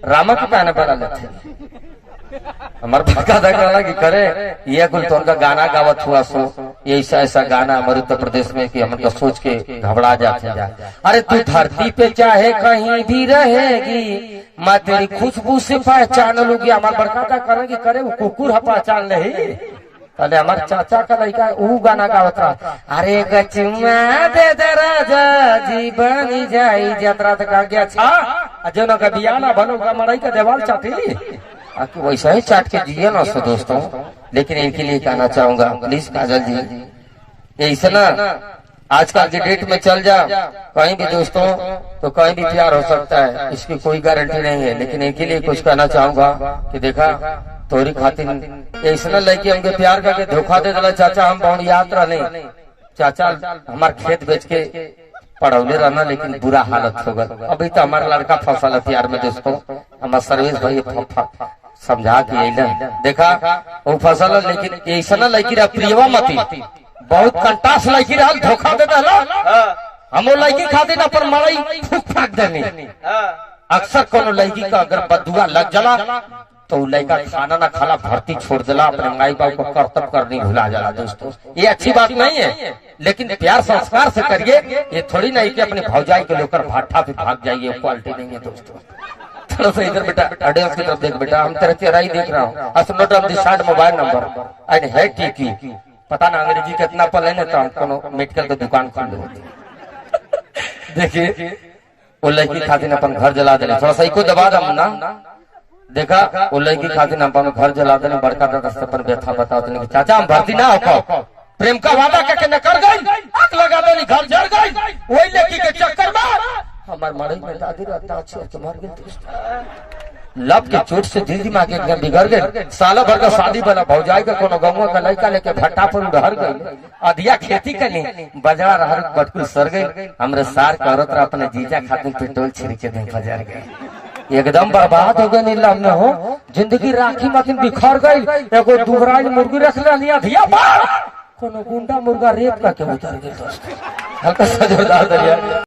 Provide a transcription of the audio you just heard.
रामा के पहने पर लेते हमारे भक्का देखा कि करे ये कुल तो उनका गाना गावत हुआ सो ये ऐसा ऐसा गाना हमारे उत्तर प्रदेश में कि हम तो सोच के घबरा जाते जा। अरे तू धरती पे चाहे कहीं भी रहेगी मैं तेरी खुशबू से पहचान लूंगी। हमारे बड़का करेंगे करे वो कुकुर है पहचान नहीं। अरे हमारे चाचा का लड़का वो गाना गावत रहा, अरे गचुमा दे दे राजा जी बनी जाई यात्रा तक आ गया छा जो न कभी आना बनोगा मड़ाई का देवाल चाटी आपकी वैसा ही चाट के जिए ना सो दोस्तों। लेकिन इनके लिए कहना चाहूंगा प्लीज काजल जी ऐसा ना आजकल की डेट में चल जा कहीं भी दोस्तों तो कहीं भी प्यार हो सकता है, इसकी कोई गारंटी नहीं है। लेकिन इनके लिए कुछ कहना चाहूंगा कि देखा तोरी खातिर ऐसा लड़की हमके प्यार करके धोखा दे दिला चाचा हम बहुत याद रहे चाचा हमारे खेत बेच के पढ़ौले रहना लेकिन बुरा हालत हो गया। अभी तो हमारा लड़का फसल है प्यार में दोस्तों हमारा सर्विस भाई समझा के देखा वो फसल है लेकिन ऐसा लड़की रहा प्रियवा मती बहुत कंटास लड़की रहा धोखा दे दिला हम लड़की खातिर अपन मड़ई फूक फाक देनी। अक्सर कोनो लड़की का अगर बदुआ लग जला तो लड़का खाना ना खाला भर्ती छोड़ दिला अपने माई बाप को कर्तव्य करनी भुला जाला दोस्तों। ये अच्छी बात नहीं है लेकिन प्यार संस्कार से करिए। ये थोड़ी नहीं कि अपने भौजाई को लेकर भाठा पे भाग जाइए, क्वालिटी नहीं है दोस्तों। थोड़ा सा इधर बेटा ऑडियंस की तरफ देख बेटा हम तेरा चेहरा ही देख रहा हूँ। Note of the short mobile number and है की पता ना अंग्रेजी कितना पल है तो हम मेडिकल की दुकान खोल दे। देखिए वो लड़की खातिर अपन घर जला दे थोड़ा सा को दबा दम ना देखा वो लड़की खातिर अपन घर जला दे बड़का रास्ते पर व्यथा बताओ चाचा हम भर्ती ना हो प्रेम का वादा करके न कर गई आग लगा दे घर जल गई वही लड़की के चक्कर में हमारे मड़ई में दादी रहता अच्छे मर गए। लब के चोट से दिल दिमाग एकदम बिगड़ गए। साला भर का शादी वाला भौजाई का कोनो गौवा का लड़का लेके भट्टा पर उधर गई अधिया खेती करनी बजड़ा रहर बटकुल सर गई। हमरे सार का औरत अपने जीजा खातिर पेट्रोल छिड़के दे बाजार गए एकदम बर्बाद हो गए। नीलाम में हो जिंदगी राखी मकिन बिखर गई। एगो दुबराई मुर्गी रख लिया अधिया कोनो गुंडा मुर्गा रेप करके उतर गए दोस्त हल्का सा जोरदार दरिया।